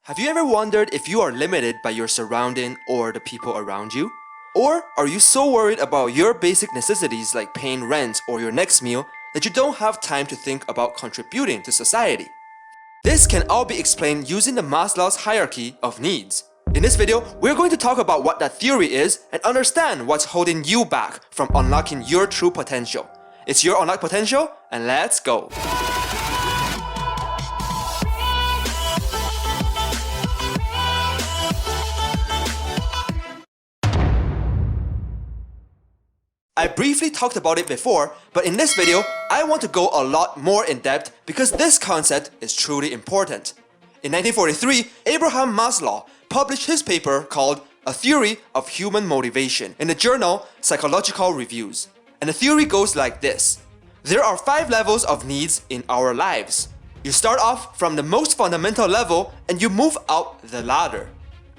Have you ever wondered if you are limited by your surrounding or the people around you? Or are you so worried about your basic necessities like paying rent or your next meal that you don't have time to think about contributing to society? This can all be explained using the Maslow's hierarchy of needs. In this video, we're going to talk about what that theory is and understand what's holding you back from unlocking your true potential. It's your unlocked potential, and let's go! I briefly talked about it before, but in this video, I want to go a lot more in depth because this concept is truly important. In 1943, Abraham Maslow published his paper called A Theory of Human Motivation in the journal Psychological Reviews. And the theory goes like this. There are 5 levels of needs in our lives. You start off from the most fundamental level and you move up the ladder.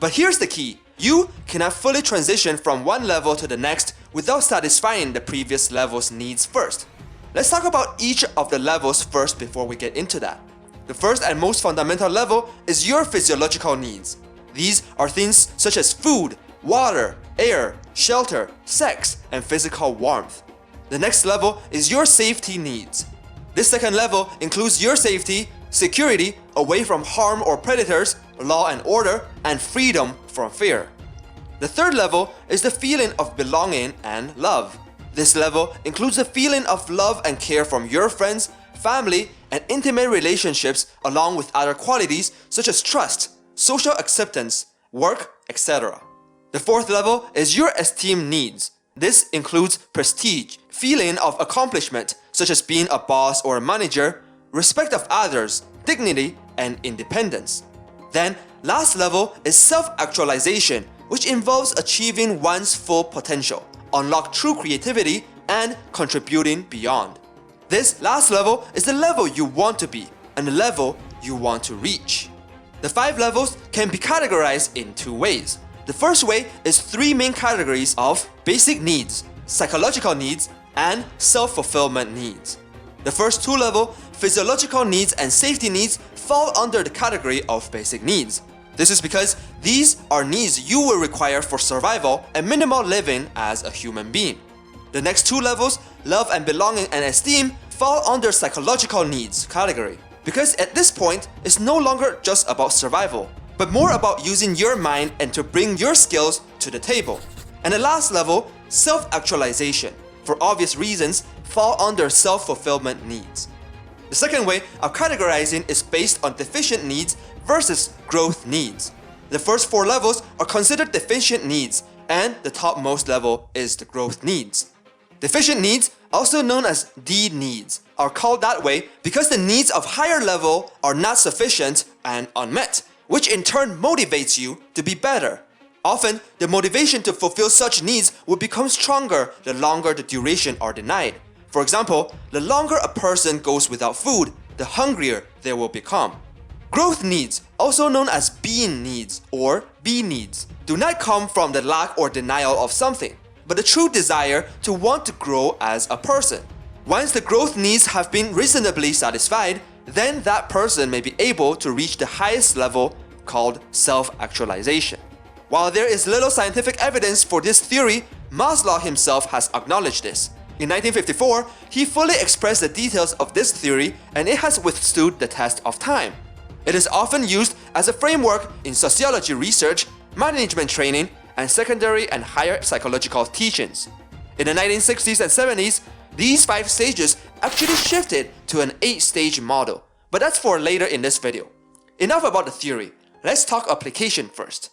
But here's the key. You cannot fully transition from one level to the next without satisfying the previous level's needs first. Let's talk about each of the levels first before we get into that. The first and most fundamental level is your physiological needs. These are things such as food, water, air, shelter, sex, and physical warmth. The next level is your safety needs. This second level includes your safety, security away from harm or predators, law and order, and freedom from fear. The third level is the feeling of belonging and love. This level includes the feeling of love and care from your friends, family, and intimate relationships along with other qualities such as trust, social acceptance, work, etc. The fourth level is your esteem needs. This includes prestige, feeling of accomplishment such as being a boss or a manager, respect of others, dignity, and independence. Then, last level is self-actualization, which involves achieving one's full potential, unlock true creativity, and contributing beyond. This last level is the level you want to be and the level you want to reach. The 5 levels can be categorized in 2 ways. The first way is 3 main categories of basic needs, psychological needs, and self-fulfillment needs. The first 2 levels, physiological needs and safety needs, fall under the category of basic needs. This is because these are needs you will require for survival and minimal living as a human being. The next 2 levels, love and belonging and esteem, fall under psychological needs category. Because at this point, it's no longer just about survival, but more about using your mind and to bring your skills to the table. And the last level, self-actualization, for obvious reasons, fall under self-fulfillment needs. The second way of categorizing is based on deficient needs versus growth needs. The first 4 levels are considered deficient needs, and the topmost level is the growth needs. Deficient needs, also known as D needs, are called that way because the needs of higher level are not sufficient and unmet, which in turn motivates you to be better. Often, the motivation to fulfill such needs will become stronger the longer the duration are denied. For example, the longer a person goes without food, the hungrier they will become. Growth needs, also known as being needs or B needs, do not come from the lack or denial of something, but the true desire to want to grow as a person. Once the growth needs have been reasonably satisfied, then that person may be able to reach the highest level called self-actualization. While there is little scientific evidence for this theory, Maslow himself has acknowledged this. In 1954, he fully expressed the details of this theory and it has withstood the test of time. It is often used as a framework in sociology research, management training, and secondary and higher psychological teachings. In the 1960s and 70s, these 5 stages actually shifted to an 8-stage model, but that's for later in this video. Enough about the theory, let's talk application first.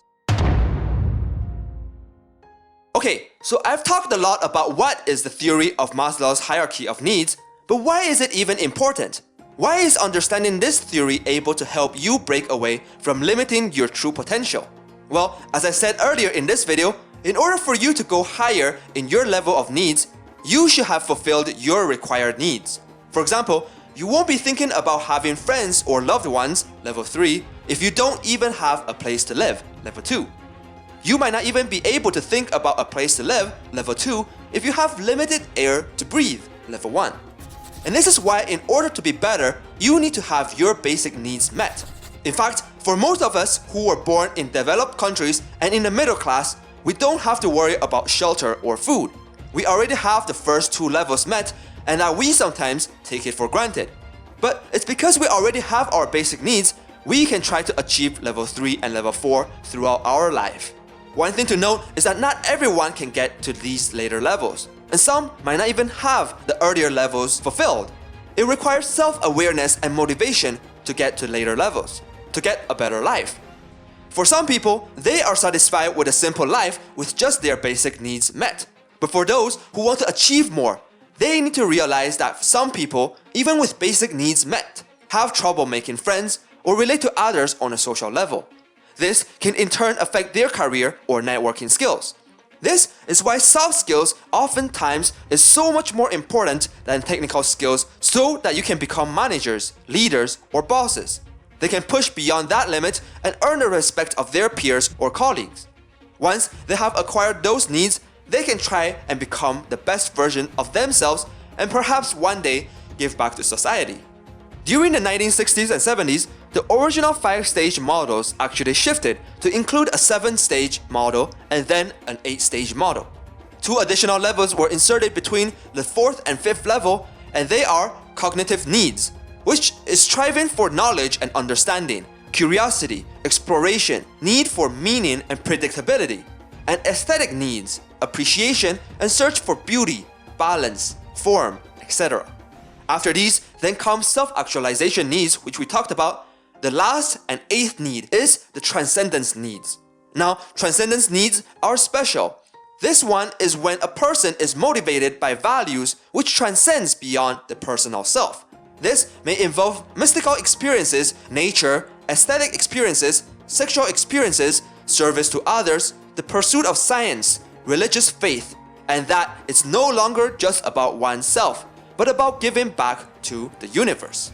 Okay, so I've talked a lot about what is the theory of Maslow's hierarchy of needs, but why is it even important? Why is understanding this theory able to help you break away from limiting your true potential? Well, as I said earlier in this video, in order for you to go higher in your level of needs, you should have fulfilled your required needs. For example, you won't be thinking about having friends or loved ones, level 3, if you don't even have a place to live, level 2. You might not even be able to think about a place to live, level 2, if you have limited air to breathe, level 1. And this is why in order to be better, you need to have your basic needs met. In fact, For most of us who were born in developed countries and in the middle class, we don't have to worry about shelter or food. We already have the first two levels met, and that we sometimes take it for granted. But it's because we already have our basic needs, we can try to achieve level 3 and level 4 throughout our life. One thing to note is that not everyone can get to these later levels, and some might not even have the earlier levels fulfilled. It requires self-awareness and motivation to get to later levels, to get a better life. For some people, they are satisfied with a simple life with just their basic needs met. But for those who want to achieve more, they need to realize that some people, even with basic needs met, have trouble making friends or relate to others on a social level. This can in turn affect their career or networking skills. This is why soft skills oftentimes is so much more important than technical skills so that you can become managers, leaders, or bosses. They can push beyond that limit and earn the respect of their peers or colleagues. Once they have acquired those needs, they can try and become the best version of themselves and perhaps one day give back to society. During the 1960s and 70s, the original 5-stage models actually shifted to include a 7-stage model and then an 8-stage model. 2 additional levels were inserted between the 4th and 5th level, and they are cognitive needs, which is striving for knowledge and understanding, curiosity, exploration, need for meaning and predictability, and aesthetic needs, appreciation and search for beauty, balance, form, etc. After these, then comes self-actualization needs, which we talked about. The last and 8th need is the transcendence needs. Now, transcendence needs are special. This one is when a person is motivated by values which transcends beyond the personal self. This may involve mystical experiences, nature, aesthetic experiences, sexual experiences, service to others, the pursuit of science, religious faith, and that it's no longer just about oneself, but about giving back to the universe.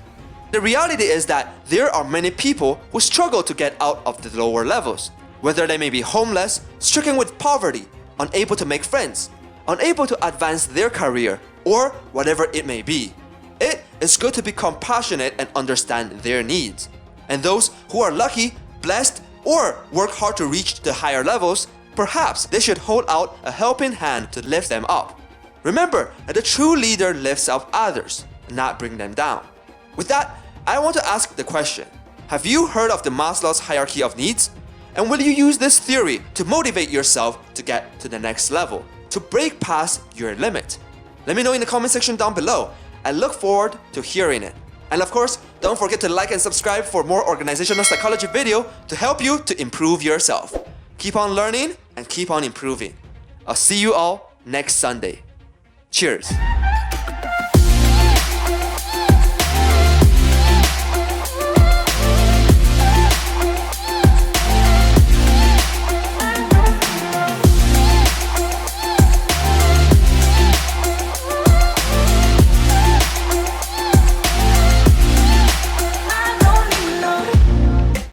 The reality is that there are many people who struggle to get out of the lower levels, whether they may be homeless, stricken with poverty, unable to make friends, unable to advance their career, or whatever it may be. It is good to be compassionate and understand their needs. And those who are lucky, blessed, or work hard to reach the higher levels, perhaps they should hold out a helping hand to lift them up. Remember that the true leader lifts up others, not bring them down. With that, I want to ask the question, have you heard of the Maslow's hierarchy of needs? And will you use this theory to motivate yourself to get to the next level, to break past your limit? Let me know in the comment section down below. I look forward to hearing it. And of course, don't forget to like and subscribe for more organizational psychology video to help you to improve yourself. Keep on learning and keep on improving. I'll see you all next Sunday. Cheers.